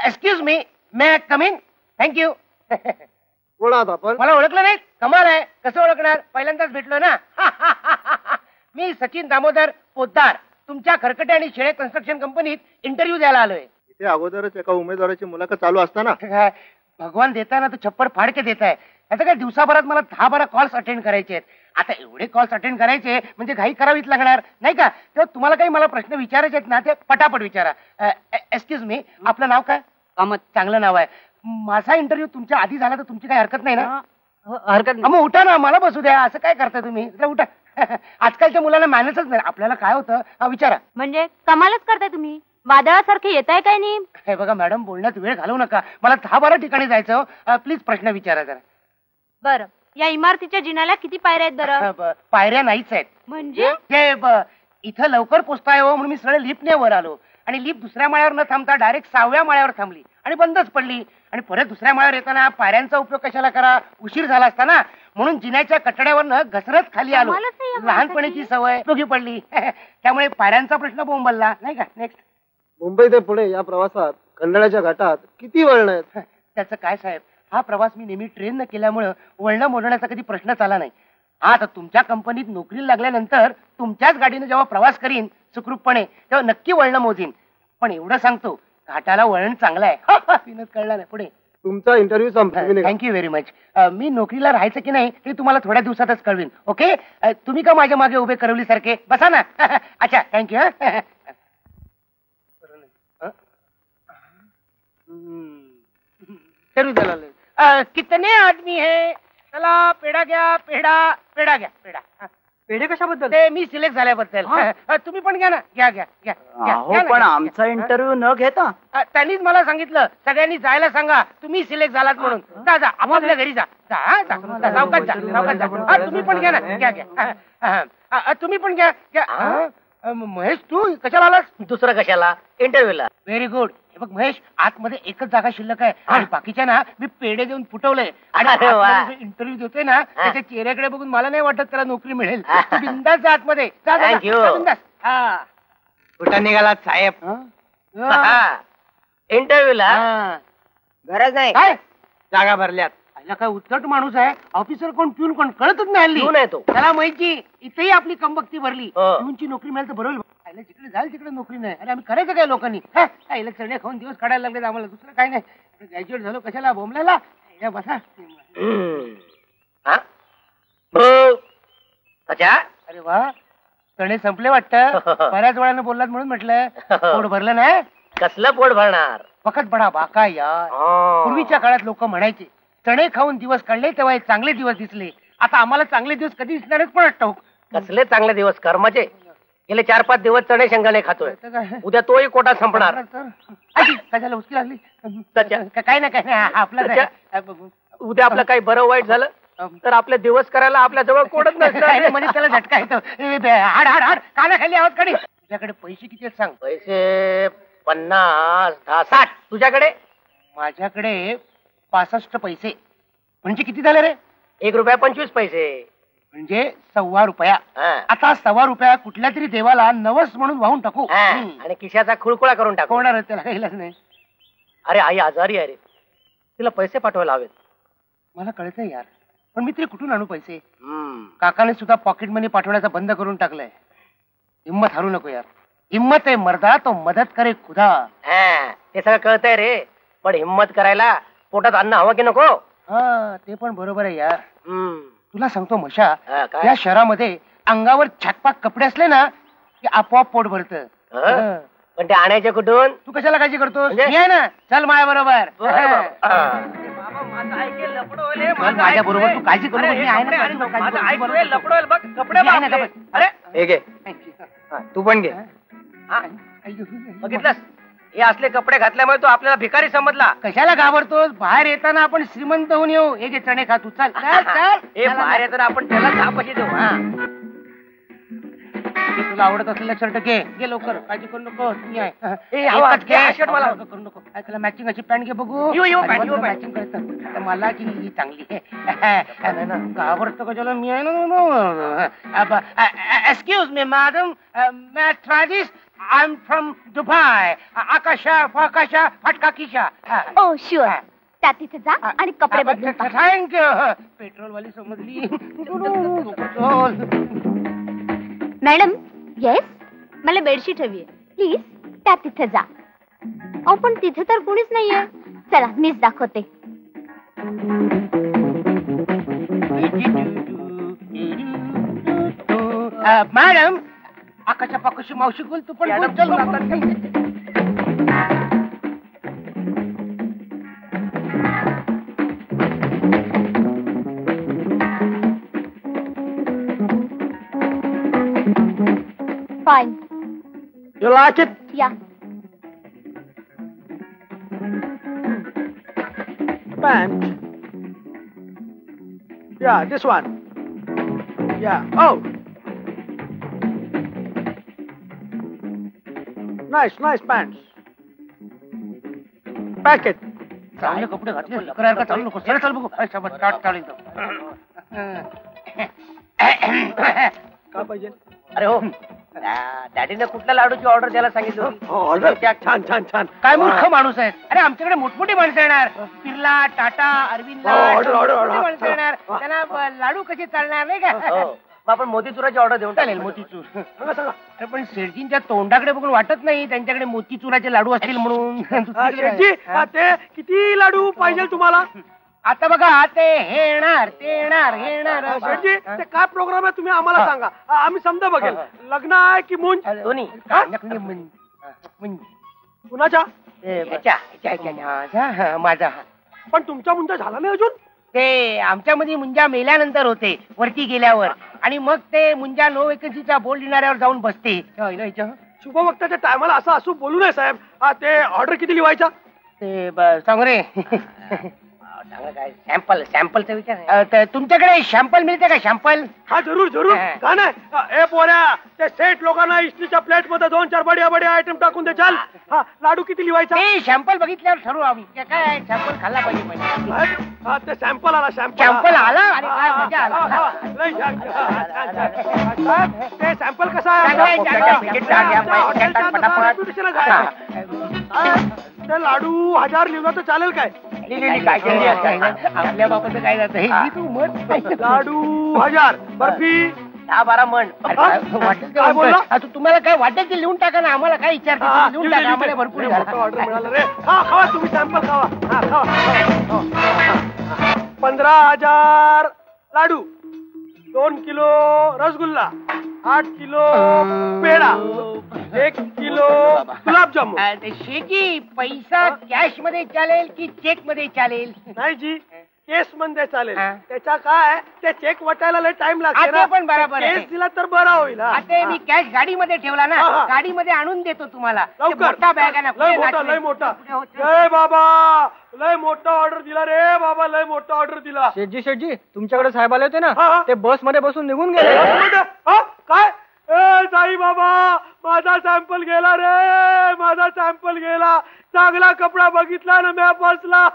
Excuse me, may come in? Thank you. कोण आहात आपण? मला ओळखलं नाही? कमाल आहे. कसं ओळखणार? पहिल्यांदाच भेटलो ना. मी सचिन दामोदर पोद्दार, तुमच्या खरकटे आणि शेळे कन्स्ट्रक्शन कंपनीत इंटरव्ह्यू द्यायला आलोय. इथे अगोदरच एका उमेदवाराची मुलाखत चालू असताना काय भगवान देताय ना, तो छप्पर फाडके देत आहे. आता काय दिवसाभरात मला 10-12 कॉल्स अटेंड करायचे आहेत. आता एवढे कॉल्स अटेंड करायचे म्हणजे घाई करावीच लागणार नाही का? तेव्हा तुम्हाला काही मला प्रश्न विचारायचे आहेत ना, ते पटापट विचारा. एक्सक्यूज मी, आपलं नाव काय? कामत. चांगलं नाव आहे. माझा इंटरव्ह्यू तुमच्या आधी झाला तर तुमची काही हरकत नाही ना? हरकत नाही. मग उठा ना, मला बसू द्या. असं काय करताय तुम्ही? उठा. आजकालच्या मुलांना मॅनेजच नाही. आपल्याला काय होतं विचारा. म्हणजे कमालच करताय तुम्ही, वादळासारखे येत आहे काय नाही? हे बघा मॅडम, बोलण्यात वेळ घालवू नका. मला 10-12 ठिकाणी जायचं. प्लीज प्रश्न विचारा जरा. बरं, या इमारतीच्या जिन्याला किती पायऱ्या आहेत बरं? पायऱ्या नाहीच आहेत. म्हणजे इथं लवकर पोचताय हो म्हणून मी सरळ लिफ्टने वर आलो आणि लिफ्ट दुसऱ्या माळ्यावर न थांबता डायरेक्ट 6व्या माळ्यावर थांबली आणि बंदच पडली. आणि परत दुसऱ्या माळ्यावर येताना पायऱ्यांचा उपयोग कशाला करा, उशीर झाला असता ना, म्हणून जिन्याच्या कटड्यावरनं घसरत खाली आलो. कमालच आहे या लहानपणीची सवय उपयोगी पडली. त्यामुळे पायऱ्यांचा प्रश्न बोंबलला नाही का? नेक्स्ट. मुंबई ते पुणे या प्रवासात खंडाळ्याच्या घाटात किती वळण आहेत? त्याचं काय साहेब, हा प्रवास मी नेहमी ट्रेननं केल्यामुळं वळणं मोडण्याचा कधी प्रश्नच आला नाही. आता तुमच्या कंपनीत नोकरीला लागल्यानंतर तुमच्याच गाडीनं जेव्हा प्रवास करीन सुखरूपपणे तेव्हा नक्की वळणं मोजीन. पण एवढं सांगतो, घाटाला वळण चांगलं आहे. विनोद कळला नाही. पुढे. तुमचा इंटरव्ह्यू संपला. Thank you very much. मी नोकरीला राहायचं की नाही हे तुम्हाला थोड्या दिवसातच कळवीन. ओके? तुम्ही का माझ्या मागे उभे करवलीसारखे? बसा ना. अच्छा, थँक्यू. कितने आदमी है? चला पेढा घ्या. पेढा घ्या. पेढे कशाबद्दल? ते मी सिलेक्ट झाल्याबद्दल. तुम्ही पण घ्या ना. घ्या. पण आमचा इंटरव्ह्यू न घेता त्यांनीच मला सांगितलं सगळ्यांनी जायला सांगा, तुम्ही सिलेक्ट झालात म्हणून. जा आपापल्या घरी जा. सावकाश जा. तुम्ही पण घ्या ना. घ्या. तुम्ही पण घ्या. महेश, तू कशाला आलास? दुसरं कशाला? इंटरव्ह्यूला. Very good. हे बघ महेश, आतमध्ये एकच जागा शिल्लक आहे आणि बाकीच्या ना मी पेढे देऊन फुटवलंय. आणि इंटरव्ह्यू देतोय ना, त्याच्या चेहऱ्याकडे बघून मला नाही वाटत त्याला नोकरी मिळेल. बिंदास जा आतमध्ये. बिंदास. कुठं निघाला साहेब? इंटरव्ह्यूला गरज नाही, काय जागा भरल्यात. काय उद्धट माणूस आहे. ऑफिसर कोण पिऊन कोण कळतच नाही हल्ली. पिऊन आहे तो. त्याला माहिती इथेही आपली कंबक्ती भरली. पिऊनची नोकरी मिळेल तर बरोबर. जिकडे जाईल तिकडे नोकरी नाही. अरे आम्ही करायचं काय लोकांनी? चणे खाऊन दिवस काढायला लागले आम्हाला. दुसरं काय नाही. ग्रॅज्युएट झालो कशाला बोंबलायला? बसा. अरे वा, चणे संपले वाटतं. बऱ्याच वेळानं बोललात म्हणून म्हटलं. पोट भरलं नाही? कसलं पोट भरणार? फकत बडा बाका यार. पूर्वीच्या काळात लोक म्हणायचे चणे खाऊन दिवस काढले तेव्हा चांगले दिवस दिसले. आता आम्हाला चांगले दिवस कधी दिसणार आहेत पण ठाऊक. कसले चांगले दिवस? कर्माचे. गेले 4-5 दिवस चणे शेंगाने खातोय. उद्या तोही कोटा संपणार. कशाला उचकी लागली? काय नाही आपलं. उद्या आपलं काही बरं वाईट झालं तर आपले दिवस करायला आपल्या जवळ कोणच नसतं. म्हणजे त्याला झटका येतो. हाड कानाखाली आवाज काढी. तुझ्याकडे पैसे किती आहेत सांग? पैसे 50, 10, 60. तुझ्याकडे? माझ्याकडे 65 पैसे. म्हणजे किती झाले रे? ₹1.25. म्हणजे ₹1.25. आता ₹1.25 कुठल्या तरी देवाला नवस म्हणून वाहून टाकू आणि खिशाचा खुळखुळा करून टाकू. होणार त्याला काहीलाच नाही. अरे आई आजारी आहे रे, तिला पैसे पाठवायला हवेत. मला कळतंय यार, पण मी तरी कुठून आणू पैसे? काकाने सुद्धा पॉकेट मनी पाठवण्याचा बंद करून टाकलंय. हिम्मत हारू नको यार. हिम्मत आहे मर्दा तो मदत करे खुदा. ते सगळं कळतंय रे, पण हिम्मत करायला पोटात अन्न हवं की नको? ते पण बरोबर आहे यार. तुला सांगतो मशा, या शहरामध्ये अंगावर छाकपाक कपडे असले ना की आपोआप पोट भरतं. पण ते आणायचे कुठून? तू कशाला काळजी करतोस? मी आहे ना, चल माझ्या बरोबर. माझ्या बरोबर तू काळजी करू नको. मी आहे ना. तू पण घे. बघितलंस, हे असले कपडे घातल्यामुळे तो आपल्याला भिकारी समजला. कशाला घाबरतोस? बाहेर येताना आपण श्रीमंत होऊन येऊ. हे घे चणे खा तू. चल हे बाहेर येताना आपण त्याला 10 पैसे देऊ. तुला आवडत असलेला शर्ट घे लवकर. काळजी करू नको. मी आहे. शर्ट मला करू नको. त्याला मॅचिंग अशी पॅन्ट घे बघू. मॅचिंग करत मला की ही चांगली आहे. घाबरतो कशाला? मी आहे ना. एक्सक्यूज मी मॅडम, मैं try this. I am from Dubai. आकाशा फाकाशा फटका किशा. ओ शुअर त्या तिथे जा आणि कपडे बदलून टाक. थँक्यू. पेट्रोलवाली समजली. पेट्रोल. मॅडम येस मला बेडशीट हवी आहे प्लीज त्या तिथे जा. अहो पण तिथे तर कोणीच नाहीये. चला मीच दाखवते. मॅडम आकाशा पाकाशी मावशी बोल तू पण बोल. चल फाईन You like it? या. Pant. Yeah, this one. Yeah. Oh. Nice pants. Pack it. चांगले कपडे घातले करायला का चालू नको. चल चल बघू. चालेल. काय पाहिजे? अरे हो डॅडीने कुठल्या लाडूची ऑर्डर द्यायला सांगितलं होती? ऑर्डर छान. काय मूर्ख माणूस आहे. अरे आमच्याकडे मोठमोठी माणसं येणार. बिर्ला टाटा अरविंद ऑर्डर. माणसं येणार. त्यांना लाडू कसे चालणार नाही का. हो मग आपण मोतीचुराची ऑर्डर देऊन चालेल टाकेल. मोतीचूर. अरे पण शेठजींच्या तोंडाकडे बघून वाटत नाही त्यांच्याकडे मोतीचुराचे लाडू असतील म्हणून. शेठजी ते किती लाडू पाहिजे तुम्हाला? आता बघा ते हे येणार ते येणार हे येणार. शेठजी ते काय प्रोग्राम आहे तुम्ही आम्हाला सांगा. आम्ही समजा बघेल. लग्न आहे की मुंज? दोन्ही कुणाच्या? माझा. पण तुमचा मुंजा झाला नाही अजून? ते आमच्यामध्ये मुंजा मेल्यानंतर होते वरती गेल्यावर. आणि मग ते मुंजा नो वेकन्सीच्या बोर्ड लिहिणाऱ्यावर जाऊन बसते. शुभवक्ताच्या टायमाला असं असू बोलू नये साहेब. ते ऑर्डर किती लिवायचा? ते सांग रे. काय सॅम्पलचा विचार आहे. तुमच्याकडे शॅम्पल मिळते का शॅम्पल? हा जरूर. का नाही? ए पोऱ्या ते सेठ लोकांना इस्त्रीच्या प्लेट मध्ये 2-4 बढिया आयटम टाकून दे. चाल. हा लाडू किती लिवायचा? ते शॅम्पल बघितल्यावर ठरवू आम्ही. ते काय शॅम्पल खाल्ला पाहिजे पहिले. साहेब, ते सॅम्पल आला. शॅम्पल आला आणि काय मजा आला. लय छान. साहेब, ते सॅम्पल कसं आहे? reputation आहे. ते लाडू 1000 लिहिलं तर चालेल काय? आपल्या बाबाचं काय जातं हे तू मत. लाडू 1000. बर्फी 10-12 मन. काय बोलला? तुम्हाला काय वाटेल ते लिहून टाका ना. आम्हाला काय विचारते लिहून टाका. आम्हाला भरपूर ऑर्डर मिळालं रे. हा खावा तुम्ही सॅम्पल खावा. हा खावा. 15,000 laddoo, 2 kilo rasgulla, 8 kilo peda, 1 kilo gulab jamun. शेजी पैसा कॅश मध्ये चालेल की चेक मध्ये चालेल? नाही जी केस मध्ये चालेल. त्याच्या काय ते चेक वटायला लय टाइम लागते आता ना. पण बरोबर आहे. केस दिला तर बरा होईल. आता मी कॅश गाडीमध्ये ठेवला ना. गाडीमध्ये आणून देतो तुम्हाला. मोठा बॅग आहे ना. लय मोठा. जय बाबा लय मोठा ऑर्डर दिला रे बाबा. लय मोठा ऑर्डर दिला. शेठजी तुमच्याकडे साहेब आले होते ना. ते बस मध्ये बसून निघून गेले. काय? ए साई बाबा माझा सॅम्पल गेला रे. माझा सॅम्पल गेला. चांगला कपडा बघितला ना मी बसला.